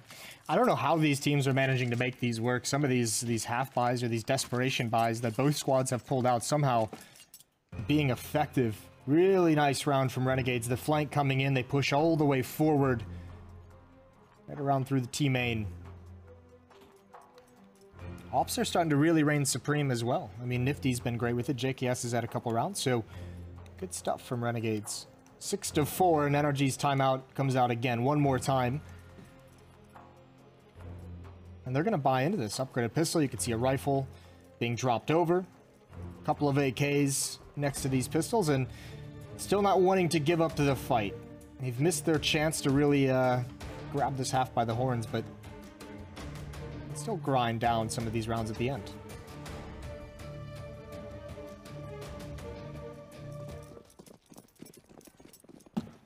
I don't know how these teams are managing to make these work. Some of these half buys or these desperation buys that both squads have pulled out somehow being effective. Really nice round from Renegades. The flank coming in, they push all the way forward. Right around through the T main. Ops are starting to really reign supreme as well. I mean, Nifty's been great with it. JKS has had a couple rounds, so good stuff from Renegades. 6-4, and NRG's timeout comes out again one more time. And they're going to buy into this upgraded pistol. You can see a rifle being dropped over. A couple of AKs next to these pistols, and still not wanting to give up to the fight. They've missed their chance to really grab this half by the horns, but still grind down some of these rounds at the end.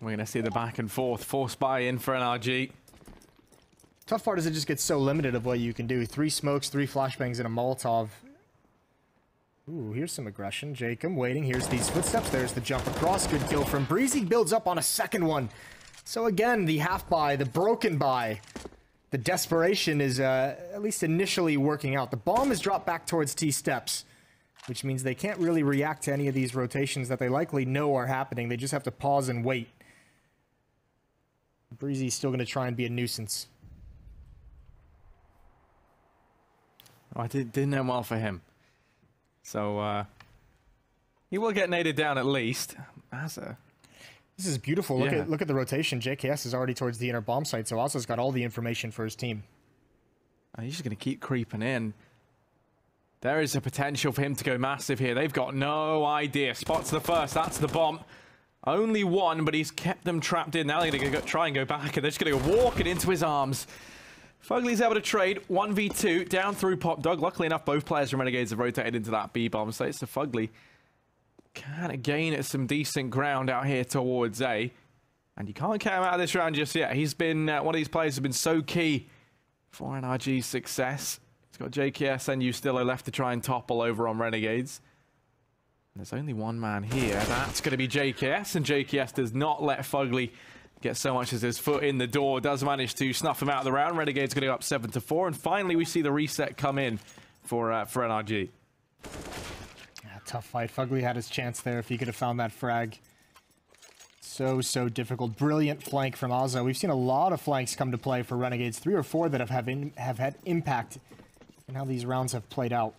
We're going to see the back and forth. Forced buy in for NRG. Tough part is it just gets so limited of what you can do. 3 smokes, 3 flashbangs, and a Molotov. Ooh, here's some aggression. Jacob waiting. Here's these footsteps. There's the jump across. Good kill from Breezy. Builds up on a second one. So again, the half buy, the broken buy. The desperation is at least initially working out. The bomb is dropped back towards T-steps, which means they can't really react to any of these rotations that they likely know are happening. They just have to pause and wait. Breezy's still going to try and be a nuisance. Oh, I didn't end well for him. So, he will get naded down at least. This is beautiful. Look at the rotation. JKS is already towards the inner bomb site, so Ozza's got all the information for his team. And he's just going to keep creeping in. There is a potential for him to go massive here. They've got no idea. Spots the first. That's the bomb. Only one, but he's kept them trapped in. Now they're going to try and go back, and they're just going to go walking into his arms. Fugly's able to trade 1v2 down through Pop Dog. Luckily enough, both players from Renegades have rotated into that B bomb, so it's the Fugly kind of gain some decent ground out here towards A. And you can't count him out of this round just yet. He's been one of these players who's been so key for NRG's success. He's got JKS and Ustillo left to try and topple over on Renegades. There's only one man here. That's going to be JKS, and JKS does not let Fugly get so much as his foot in the door. Does manage to snuff him out of the round. Renegades going to go up 7-4, and finally we see the reset come in for NRG. Yeah, tough fight. Fugly had his chance there if he could have found that frag. So difficult. Brilliant flank from Ozza. We've seen a lot of flanks come to play for Renegades. 3 or 4 that have had impact in how these rounds have played out.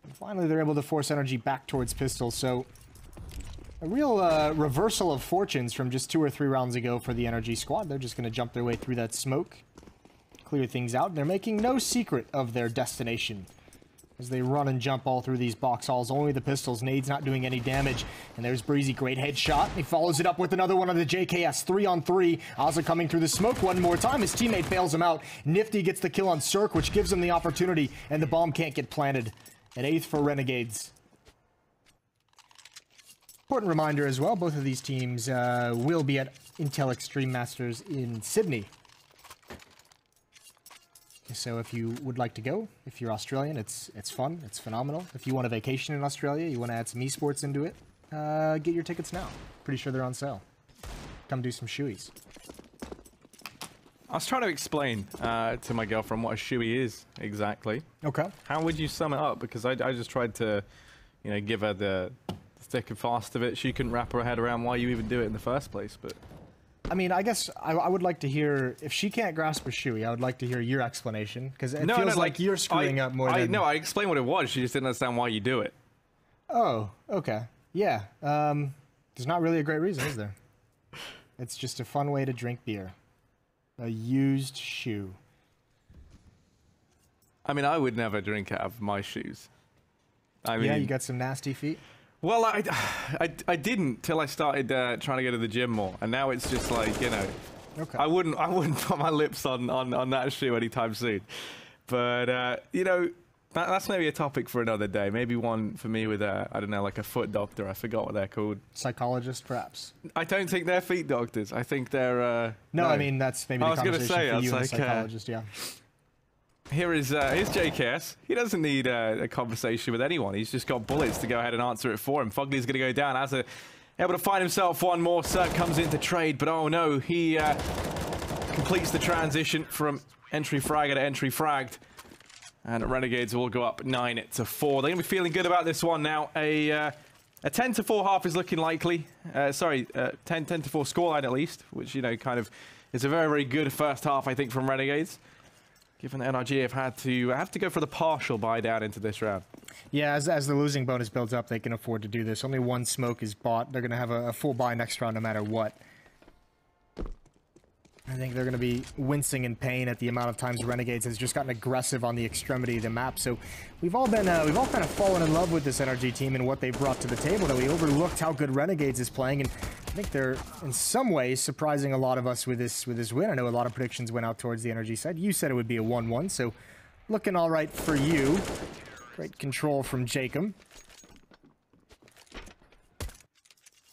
And finally, they're able to force NRG back towards pistol. So a real reversal of fortunes from just 2 or 3 rounds ago for the NRG squad. They're just going to jump their way through that smoke, clear things out. They're making no secret of their destination as they run and jump all through these box halls. Only the pistols. Nade's not doing any damage. And there's Breezy. Great headshot. He follows it up with another one on the JKS. 3-on-3. Ozza coming through the smoke one more time. His teammate bails him out. Nifty gets the kill on Cirque, which gives him the opportunity. And the bomb can't get planted. An 8th for Renegades. Important reminder as well, both of these teams will be at Intel Extreme Masters in Sydney. So if you would like to go, if you're Australian, it's fun, it's phenomenal. If you want a vacation in Australia, you want to add some esports into it, get your tickets now. Pretty sure they're on sale. Come do some shoeies. I was trying to explain to my girlfriend what a shoey is exactly. Okay. How would you sum it up? Because I just tried to, you know, give her the thick and fast of it. She couldn't wrap her head around why you even do it in the first place, but... I mean, I guess I would like to hear, if she can't grasp a shoey, I would like to hear your explanation, because it feels like you're screwing up more than... No, I explained what it was, she just didn't understand why you do it. Oh, okay. Yeah, there's not really a great reason, is there? It's just a fun way to drink beer. A used shoe. I mean, I would never drink out of my shoes. I mean, yeah, you got some nasty feet? Well, I didn't till I started trying to go to the gym more, and now it's just like, you know, okay. I wouldn't put my lips on that shoe anytime soon. But you know, that's maybe a topic for another day. Maybe one for me with I don't know, like a foot doctor. I forgot what they're called. Psychologist, perhaps. I don't think they're feet doctors. I think they're. No, I mean that's maybe the conversation for you and the psychologist. Yeah. Here's JKS. He doesn't need a conversation with anyone. He's just got bullets to go ahead and answer it for him. Fugly's going to go down. Able to find himself one more. Cirque comes into trade, but oh no, he completes the transition from entry fragger to entry fragged. And Renegades will go up 9-4. They're going to be feeling good about this one now. A 10-4 half is looking likely. 10-4 scoreline at least, which, you know, kind of is a very, very good first half, I think, from Renegades. Given that NRG have to go for the partial buy down into this round. Yeah, as the losing bonus builds up, they can afford to do this. Only one smoke is bought. They're going to have a full buy next round no matter what. I think they're going to be wincing in pain at the amount of times Renegades has just gotten aggressive on the extremity of the map. So we've all kind of fallen in love with this NRG team and what they've brought to the table, that we overlooked how good Renegades is playing, and I think they're in some ways surprising a lot of us with this win. I know a lot of predictions went out towards the NRG side. You said it would be a 1-1, so looking all right for you. Great control from Jacob.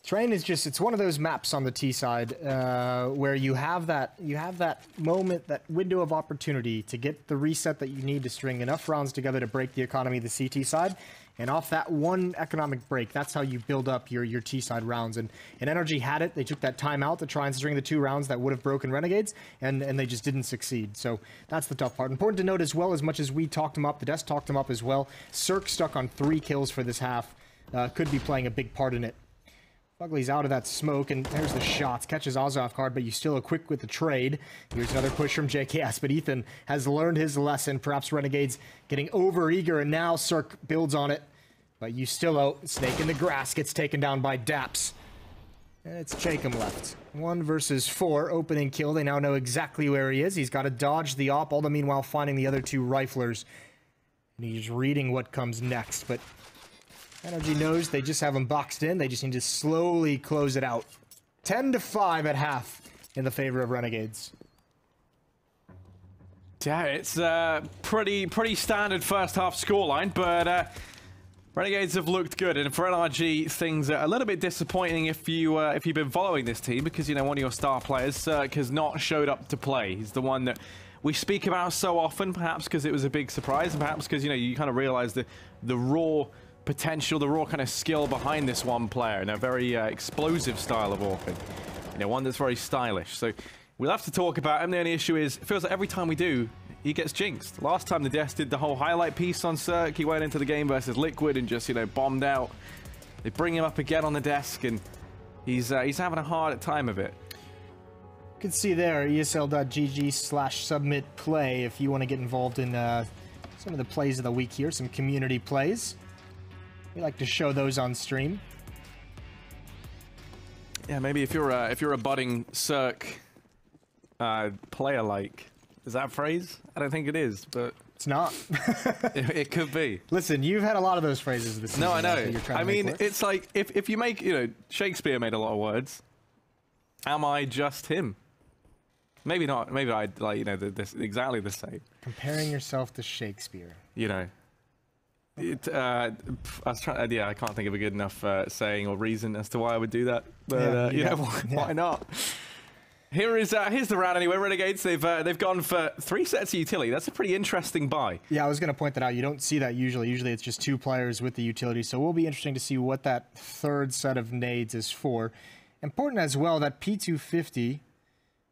Train is just, it's one of those maps on the T side where you have that moment, that window of opportunity to get the reset that you need to string enough rounds together to break the economy of the CT side. And off that one economic break, that's how you build up your T side rounds. And NRG had it. They took that timeout to try and string the 2 rounds that would have broken Renegades, and they just didn't succeed. So that's the tough part. Important to note as well, as much as we talked him up, the desk talked him up as well. Cirque stuck on 3 kills for this half. Could be playing a big part in it. Fugly's out of that smoke, and there's the shots. Catches Oz off guard, but you still quick with the trade. Here's another push from JKS, but Ethan has learned his lesson. Perhaps Renegades getting over-eager, and now Cirque builds on it. But you still out. Snake in the grass gets taken down by Daps. And it's Jacob left. 1 versus 4, opening kill. They now know exactly where he is. He's got to dodge the op, all the meanwhile finding the other 2 riflers. And he's reading what comes next, but NRG knows they just have him boxed in. They just need to slowly close it out. 10-5 at half in the favor of Renegades. Yeah, it's pretty standard first half scoreline, but Renegades have looked good, and for NRG, things are a little bit disappointing if you've been following this team, because you know one of your star players, Cirque, has not showed up to play. He's the one that we speak about so often, perhaps because it was a big surprise, and perhaps because you kind of realize the raw potential, the raw kind of skill behind this one player, and a very explosive style of AWPing. One that's very stylish. So we'll have to talk about him. The only issue is, it feels like every time we do, he gets jinxed. Last time the Desk did the whole highlight piece on Cirque, he went into the game versus Liquid and just, bombed out. They bring him up again on the Desk, and he's having a hard time of it. You can see there, esl.gg/submit play if you want to get involved in some of the plays of the week here, some community plays. We like to show those on stream. Yeah, maybe if you're a budding Cirque player-like, is that a phrase? I don't think it is, but it's not. it could be. Listen, you've had a lot of those phrases this season. No, I know. I mean, it's like if you make, Shakespeare made a lot of words. Am I just him? Maybe not. Maybe I'd this exactly the same. Comparing yourself to Shakespeare. I was trying. Yeah, I can't think of a good enough saying or reason as to why I would do that. But why not? Here's the round anyway. Renegades, they've gone for 3 sets of utility. That's a pretty interesting buy. Yeah, I was going to point that out. You don't see that usually. Usually it's just 2 players with the utility. So it will be interesting to see what that 3rd set of nades is for. Important as well that P250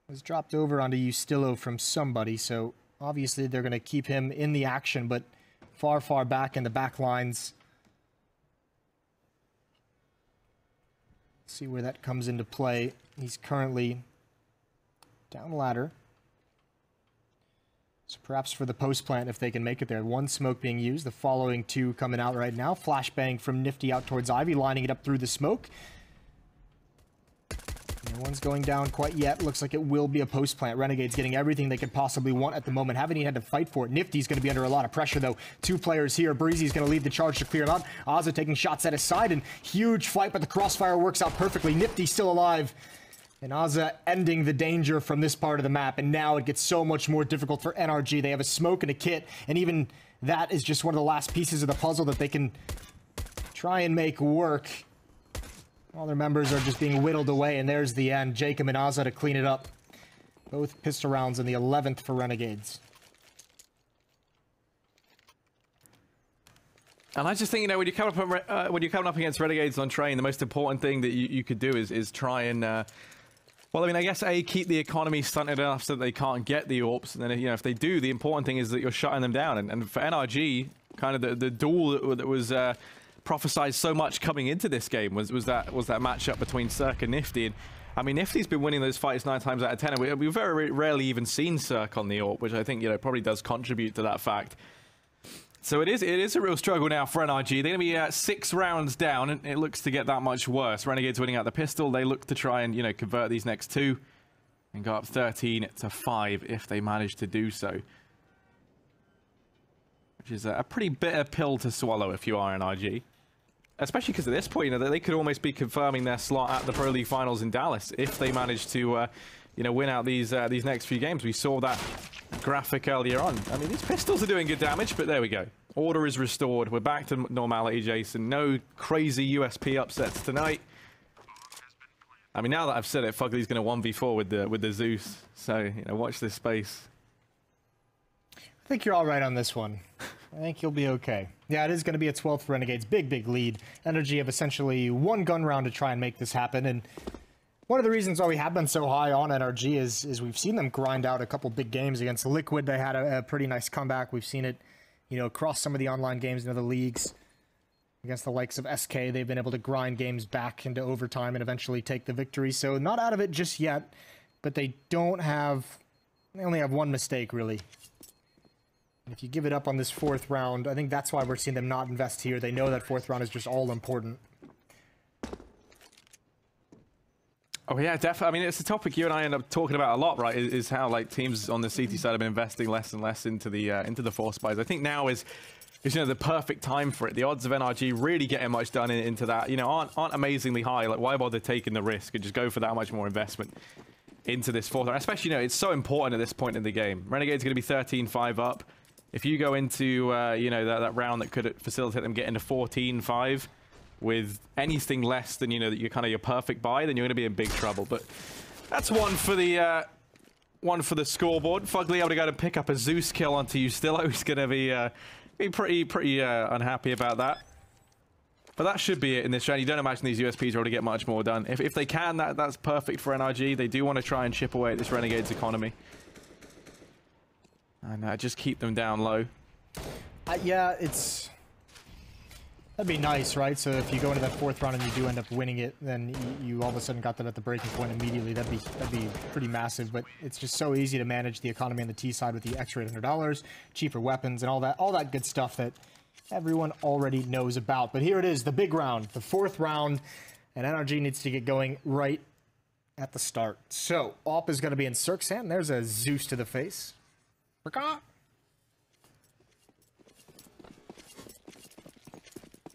was dropped over onto Ustillo from somebody. So obviously they're going to keep him in the action, but far back in the back lines. See where that comes into play. He's currently down ladder. So perhaps for the post plant, if they can make it there. 1 smoke being used, the following 2 coming out right now. Flashbang from Nifty out towards Ivy, lining it up through the smoke. No one's going down quite yet. Looks like it will be a post plant. Renegades getting everything they could possibly want at the moment. Haven't even had to fight for it. Nifty's going to be under a lot of pressure, though. 2 players here. Breezy's going to lead the charge to clear him out. Ozza taking shots at his side, and huge fight, but the crossfire works out perfectly. Nifty still alive. And Ozza ending the danger from this part of the map, and now it gets so much more difficult for NRG. They have a smoke and a kit, and even that is just one of the last pieces of the puzzle that they can try and make work. All their members are just being whittled away, and there's the end. Jacob and Ozza to clean it up. Both pistol rounds in the 11th for Renegades. And I just think, when you're coming up against Renegades on train, the most important thing that you could do is try and, I guess keep the economy stunted enough so that they can't get the AWPs, and then if they do, the important thing is that you're shutting them down. And for NRG, kind of the duel that was prophesized so much coming into this game was that matchup between Cirque and Nifty. And I mean, Nifty's been winning those fights 9 times out of 10, and we've very rarely even seen Cirque on the AWP, which I think probably does contribute to that fact. So it is a real struggle now for NRG. They're going to be 6 rounds down, and it looks to get that much worse. Renegades winning out the pistol. They look to try and convert these next 2. and go up 13-5 if they manage to do so. Which is a pretty bitter pill to swallow if you are NRG. Especially because at this point, you know, they could almost be confirming their slot at the Pro League Finals in Dallas if they manage to, you know, win out these next few games. We saw that graphic earlier on. I mean, these pistols are doing good damage, but there we go. Order is restored. We're back to normality, Jason. No crazy USP upsets tonight. I mean, now that I've said it, Fugly's going to 1v4 with the Zeus. So, you know, watch this space. I think you're all right on this one. I think you'll be okay. Yeah, it is going to be a 12th Renegades. Big lead. NRG have essentially one gun round to try and make this happen. And one of the reasons why we have been so high on NRG is we've seen them grind out a couple big games against Liquid. They had a pretty nice comeback. We've seen it, you know, across some of the online games in other leagues. Against the likes of SK, they've been able to grind games back into overtime and eventually take the victory. So not out of it just yet, but they only have one mistake, really. If you give it up on this 4th round, I think that's why we're seeing them not invest here. They know that 4th round is just all important. Oh yeah, definitely. I mean, it's a topic you and I end up talking about a lot, right? Is how like teams on the CT side have been investing less and less into the force buys. I think now is you know the perfect time for it. The odds of NRG really getting much done into that, you know, aren't amazingly high. Like, why bother taking the risk and just go for that much more investment into this 4th round? Especially, you know, it's so important at this point in the game. Renegade's going to be 13-5 up. If you go into, you know, that round that could facilitate them getting to 14-5 with anything less than, you know, your perfect buy, then you're going to be in big trouble. But that's one for the scoreboard. Fugly able to go to pick up a Zeus kill onto Ustillo. He's going to be pretty unhappy about that. But that should be it in this round. You don't imagine these USPs are able to get much more done. If they can, that's perfect for NRG. They do want to try and chip away at this Renegade's economy. And just keep them down low. Yeah, that'd be nice, right? So if you go into that 4th round and you do end up winning it, then you all of a sudden got them at the breaking point immediately. That'd be pretty massive. But it's just so easy to manage the economy on the T side with the extra $800, cheaper weapons, and all that good stuff that everyone already knows about. But here it is, the big round, the 4th round, and NRG needs to get going right at the start. So Op is going to be in Cirxan. There's a Zeus to the face.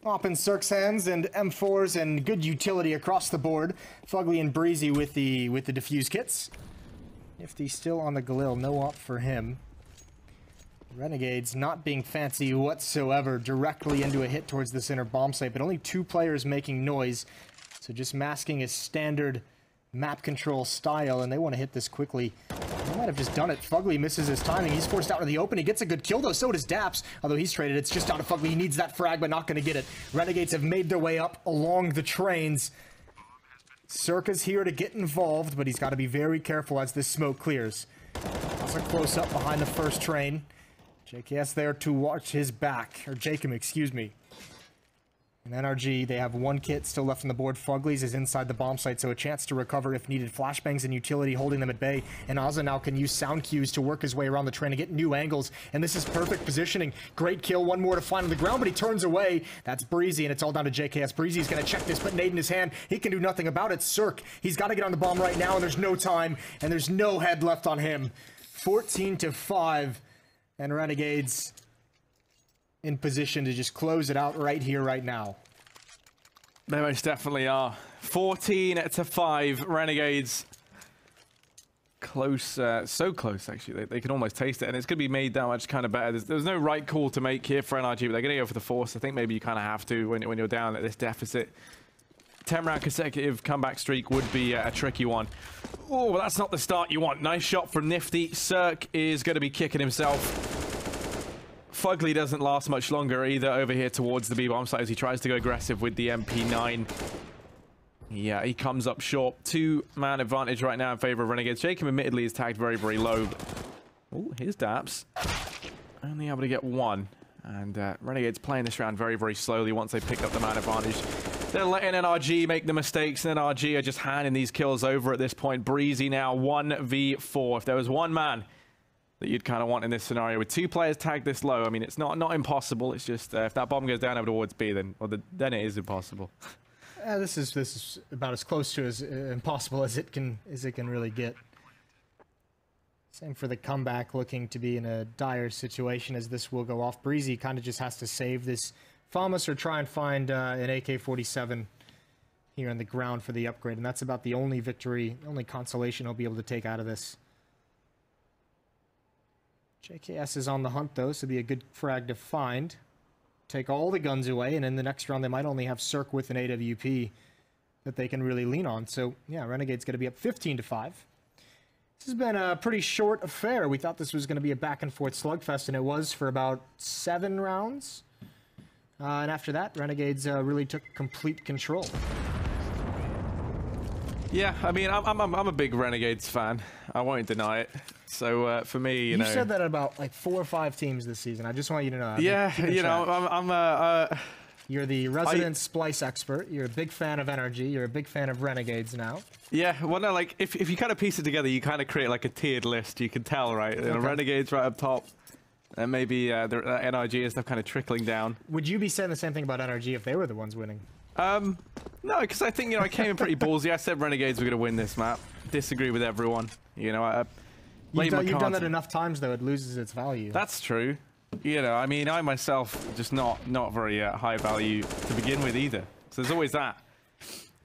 Op in Cirxans and M4s and good utility across the board. Fugly and Breezy with the defuse kits. Nifty still on the Galil, no op for him. Renegades not being fancy whatsoever, directly into a hit towards the center bomb site, but only 2 players making noise. So just masking his standard map control style, and they want to hit this quickly. They might have just done it. Fugly misses his timing. He's forced out in the open. He gets a good kill, though. So does Daps. Although he's traded, it's just out of Fugly. He needs that frag, but not going to get it. Renegades have made their way up along the trains. Circa's here to get involved, but he's got to be very careful as this smoke clears. Also close up behind the first train. JKS there to watch his back. Or Jacob, excuse me. And NRG, they have 1 kit still left on the board. Fugly's is inside the bomb site, so a chance to recover if needed. Flashbangs and utility holding them at bay. And Ozza now can use sound cues to work his way around the train to get new angles. And this is perfect positioning. Great kill. 1 more to find on the ground, but he turns away. That's Breezy, and it's all down to JKS. Breezy's going to check this, but nade in his hand. He can do nothing about it. Cirque, he's got to get on the bomb right now, and there's no time, and there's no head left on him. 14-5, and Renegades in position to just close it out right here, right now. They most definitely are. 14-5, Renegades. Close, so close actually. They can almost taste it, and it's going to be made that much kind of better. There's no right call to make here for NRG, but they're going to go for the force. I think maybe you kind of have to when you're down at this deficit. 10-round consecutive comeback streak would be a tricky one. Oh, well, that's not the start you want. Nice shot from Nifty. Cirque is going to be kicking himself. Fugly doesn't last much longer either over here towards the B-bomb site as he tries to go aggressive with the MP9. Yeah, he comes up short. 2-man advantage right now in favor of Renegades. Jacob admittedly is tagged very, very low. Oh, here's Daps. Only able to get 1. And Renegades playing this round very, very slowly once they pick up the man advantage. They're letting NRG make the mistakes, and NRG are just handing these kills over at this point. Breezy now 1v4. If there was 1 man that you'd kind of want in this scenario with 2 players tagged this low, I mean, it's not impossible. It's just if that bomb goes down over towards B, then it is impossible. This is about as close to as impossible as it can really get. Same for the comeback, looking to be in a dire situation as this will go off. Breezy kind of just has to save this FAMAS or try and find an AK-47 here on the ground for the upgrade, and that's about the only victory, only consolation he'll be able to take out of this. JKS is on the hunt, though, so it'll be a good frag to find. Take all the guns away, and in the next round they might only have Cirque with an AWP that they can really lean on. So, yeah, Renegade's going to be up 15-5. This has been a pretty short affair. We thought this was going to be a back-and-forth slugfest, and it was for about 7 rounds. And after that, Renegades really took complete control. Yeah, I mean, I'm a big Renegades fan. I won't deny it. So for me, you know, said that about like 4 or 5 teams this season. I just want you to know. Yeah, you know, You're the resident Splice expert. You're a big fan of NRG. You're a big fan of Renegades now. Yeah, well, no, like, if you kind of piece it together, you kind of create, like, a tiered list. You can tell, right? Okay. Renegades right up top, and maybe the NRG and stuff kind of trickling down. Would you be saying the same thing about NRG if they were the ones winning? No, because I think, you know, I came in pretty ballsy. I said Renegades were going to win this map. Disagree with everyone. You know, you've done that enough times, though, it loses its value. That's true. You know, I mean, I myself just not very high value to begin with either. So there's always that.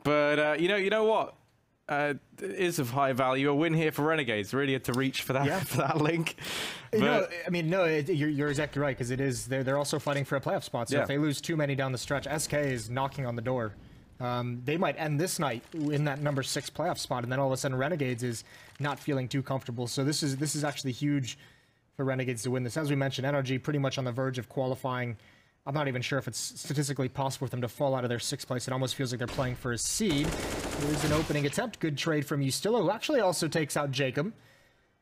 But you know what is of high value? A win here for Renegades. Really had to reach for that for that link. But, I mean, no, you're exactly right, because it is they're also fighting for a playoff spot. So if they lose too many down the stretch, SK is knocking on the door. They might end this night in that number 6 playoff spot, and then all of a sudden Renegades is not feeling too comfortable. So this is actually huge for Renegades to win this. As we mentioned, NRG pretty much on the verge of qualifying. I'm not even sure if it's statistically possible for them to fall out of their 6th place. It almost feels like they're playing for a seed. There's an opening attempt. Good trade from Ustilo, who actually also takes out Jacob.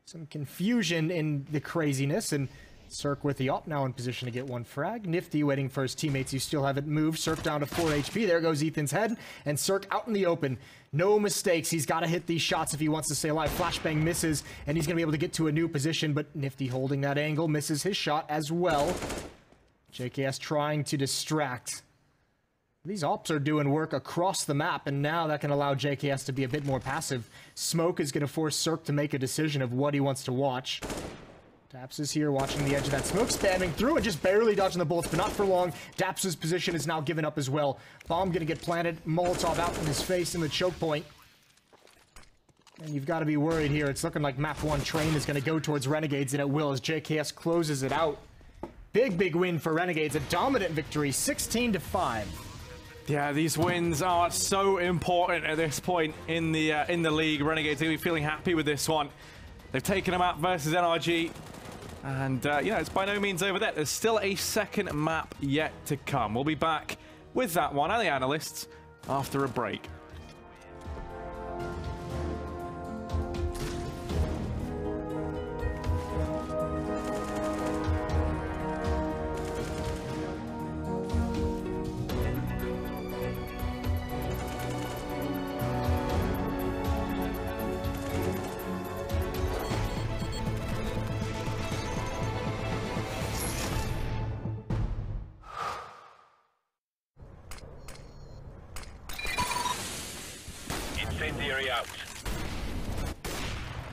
Some confusion in the craziness, and Cirque with the op now in position to get 1 frag. Nifty waiting for his teammates who still haven't moved. Cirque down to 4 HP. There goes Ethan's head, and Cirque out in the open. No mistakes. He's got to hit these shots if he wants to stay alive. Flashbang misses, and he's going to be able to get to a new position, but Nifty holding that angle, misses his shot as well. JKS trying to distract. These ops are doing work across the map, and now that can allow JKS to be a bit more passive. Smoke is going to force Cirque to make a decision of what he wants to watch. Daps is here watching the edge of that smoke, spamming through and just barely dodging the bullets, but not for long. Daps' position is now given up as well. Bomb gonna get planted, Molotov out in his face in the choke point. And you've got to be worried here. It's looking like map 1 train is gonna go towards Renegades, and it will as JKS closes it out. Big win for Renegades, a dominant victory, 16-5. Yeah, these wins are so important at this point in the league. Renegades are gonna be feeling happy with this one. They've taken them out versus NRG. And, you know, it's by no means over there. There's still a 2nd map yet to come. We'll be back with that one and the analysts after a break. Incendiary out.